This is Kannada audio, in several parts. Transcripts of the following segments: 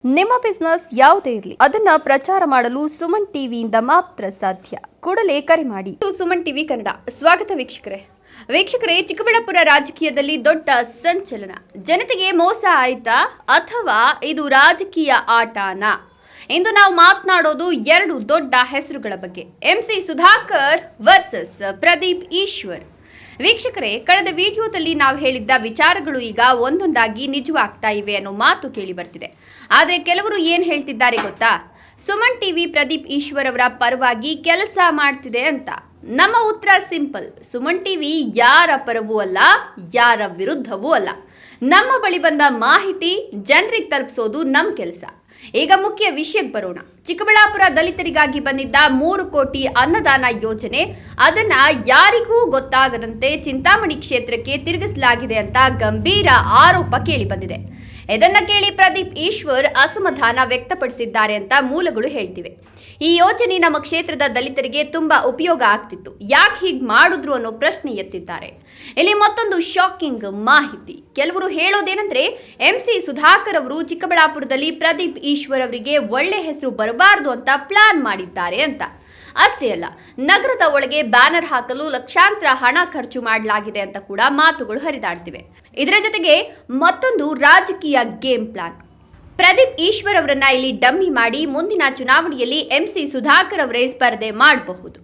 ನಿಮ್ಮ ಬಿಸ್ನೆಸ್ ಯಾವುದೇ ಇರಲಿ ಅದನ್ನ ಪ್ರಚಾರ ಮಾಡಲು ಸುಮನ್ ಟಿವಿಯಿಂದ ಮಾತ್ರ ಸಾಧ್ಯ. ಕೂಡಲೇ ಕರೆ ಮಾಡಿ. ಸುಮನ್ ಟಿವಿ ಕನ್ನಡ ಸ್ವಾಗತ ವೀಕ್ಷಕರೇ, ಚಿಕ್ಕಬಳ್ಳಾಪುರ ರಾಜಕೀಯದಲ್ಲಿ ದೊಡ್ಡ ಸಂಚಲನ. ಜನತೆಗೆ ಮೋಸ ಆಯ್ತಾ ಅಥವಾ ಇದು ರಾಜಕೀಯ ಆಟನಾ? ಇಂದು ನಾವು ಮಾತನಾಡೋದು ಎರಡು ದೊಡ್ಡ ಹೆಸರುಗಳ ಬಗ್ಗೆ. MC Sudhakar versus Pradeep Eshwar. ವೀಕ್ಷಕರೇ, ಕಳೆದ ವಿಡಿಯೋದಲ್ಲಿ ನಾವು ಹೇಳಿದ್ದ ವಿಚಾರಗಳು ಈಗ ಒಂದೊಂದಾಗಿ ನಿಜವಾಗ್ತಾ ಇವೆ ಅನ್ನೋ ಮಾತು ಕೇಳಿ ಬರ್ತಿದೆ. ಆದರೆ ಕೆಲವರು ಏನು ಹೇಳ್ತಿದ್ದಾರೆ ಗೊತ್ತಾ? ಸುಮನ್ ಟಿವಿ ಪ್ರದೀಪ್ ಈಶ್ವರ್ ಅವರ ಪರವಾಗಿ ಕೆಲಸ ಮಾಡ್ತಿದೆ ಅಂತ. ನಮ್ಮ ಉತ್ತರ ಸಿಂಪಲ್. ಸುಮನ್ ಟಿವಿ ಯಾರ ಪರವೂ ಅಲ್ಲ, ಯಾರ ವಿರುದ್ಧವೂ ಅಲ್ಲ. ನಮ್ಮ ಬಳಿ ಬಂದ ಮಾಹಿತಿ ಜನರಿಗೆ ತಲುಪಿಸೋದು ನಮ್ಮ ಕೆಲಸ. ಈಗ ಮುಖ್ಯ ವಿಷಯಕ್ಕೆ ಬರೋಣ. ಚಿಕ್ಕಬಳ್ಳಾಪುರ ದಲಿತರಿಗಾಗಿ ಬಂದಿದ್ದ 3 ಕೋಟಿ ಅನ್ನದಾನ ಯೋಜನೆ ಅದನ್ನ ಯಾರಿಗೂ ಗೊತ್ತಾಗದಂತೆ ಚಿಂತಾಮಣಿ ಕ್ಷೇತ್ರಕ್ಕೆ ತಿರುಗಿಸಲಾಗಿದೆ ಅಂತ ಗಂಭೀರ ಆರೋಪ ಕೇಳಿ ಬಂದಿದೆ. ಇದನ್ನ ಕೇಳಿ ಪ್ರದೀಪ್ ಈಶ್ವರ್ ಅಸಮಾಧಾನ ವ್ಯಕ್ತಪಡಿಸಿದ್ದಾರೆ ಅಂತ ಮೂಲಗಳು ಹೇಳ್ತಿವೆ. ಈ ಯೋಜನೆ ನಮ್ಮ ಕ್ಷೇತ್ರದ ದಲಿತರಿಗೆ ತುಂಬಾ ಉಪಯೋಗ ಆಗ್ತಿತ್ತು, ಯಾಕೆ ಹೀಗೆ ಮಾಡಿದ್ರು ಅನ್ನೋ ಪ್ರಶ್ನೆ ಎತ್ತಿದ್ದಾರೆ. ಇಲ್ಲಿ ಮತ್ತೊಂದು ಶಾಕಿಂಗ್ ಮಾಹಿತಿ. ಕೆಲವರು ಹೇಳೋದೇನೆಂದ್ರೆ MC ಸುಧಾಕರ್ ಅವರು ಚಿಕ್ಕಬಳ್ಳಾಪುರದಲ್ಲಿ ಪ್ರದೀಪ್ ಈಶ್ವರ್ ಅವರಿಗೆ ಒಳ್ಳೆ ಹೆಸರು ಬರಬಾರದು ಅಂತ ಪ್ಲಾನ್ ಮಾಡಿದ್ದಾರೆ ಅಂತ. ಅಷ್ಟೇ ಅಲ್ಲ, ನಗರದ ಒಳಗೆ ಬ್ಯಾನರ್ ಹಾಕಲು ಲಕ್ಷಾಂತರ ಹಣ ಖರ್ಚು ಮಾಡಲಾಗಿದೆ ಅಂತ ಕೂಡ ಮಾತುಗಳು ಹರಿದಾಡ್ತಿವೆ. ಇದರ ಜೊತೆಗೆ ಮತ್ತೊಂದು ರಾಜಕೀಯ ಗೇಮ್ ಪ್ಲಾನ್. ಪ್ರದೀಪ್ ಈಶ್ವರ್ ಅವರನ್ನ ಇಲ್ಲಿ ಡಮ್ಮಿ ಮಾಡಿ ಮುಂದಿನ ಚುನಾವಣೆಯಲ್ಲಿ MC ಸುಧಾಕರ್ ಅವರೇ ಸ್ಪರ್ಧೆ ಮಾಡಬಹುದು.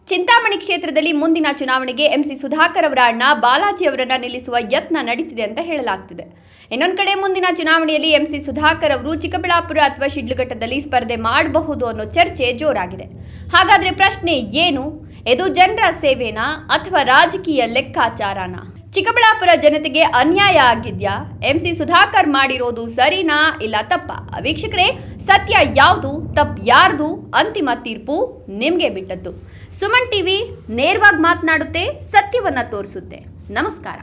ಚಿಂತಾಮಣಿ ಕ್ಷೇತ್ರದಲ್ಲಿ ಮುಂದಿನ ಚುನಾವಣೆಗೆ MC ಸುಧಾಕರ್ ಅವರ ಅಣ್ಣ ಬಾಲಾಜಿ ಅವರನ್ನ ನಿಲ್ಲಿಸುವ ಯತ್ನ ನಡೀತಿದೆ ಅಂತ ಹೇಳಲಾಗ್ತಿದೆ. ಇನ್ನೊಂದು ಕಡೆ ಮುಂದಿನ ಚುನಾವಣೆಯಲ್ಲಿ MC ಸುಧಾಕರ್ ಅವರು ಚಿಕ್ಕಬಳ್ಳಾಪುರ ಅಥವಾ ಶಿಡ್ಲಘಟ್ಟದಲ್ಲಿ ಸ್ಪರ್ಧೆ ಮಾಡಬಹುದು ಅನ್ನೋ ಚರ್ಚೆ ಜೋರಾಗಿದೆ. ಹಾಗಾದ್ರೆ ಪ್ರಶ್ನೆ ಏನು? ಇದು ಜನರ ಸೇವೆನಾ ಅಥವಾ ರಾಜಕೀಯ ಲೆಕ್ಕಾಚಾರನಾ? ಚಿಕ್ಕಬಳ್ಳಾಪುರ ಜನತೆಗೆ ಅನ್ಯಾಯ ಆಗಿದ್ಯಾ? MC ಸುಧಾಕರ್ ಮಾಡಿರೋದು ಸರಿನಾ ಇಲ್ಲ ತಪ್ಪಾ? ವೀಕ್ಷಕರೇ, ಸತ್ಯ ಯಾವುದು, ತಪ್ಪು ಯಾರ್ದು? ಅಂತಿಮ ತೀರ್ಪು ನಿಮ್ಗೆ ಬಿಟ್ಟದ್ದು. ಸುಮನ್ ಟಿವಿ ನೇರವಾಗಿ ಮಾತನಾಡುತ್ತೆ, ಸತ್ಯವನ್ನ ತೋರಿಸುತ್ತೆ. ನಮಸ್ಕಾರ.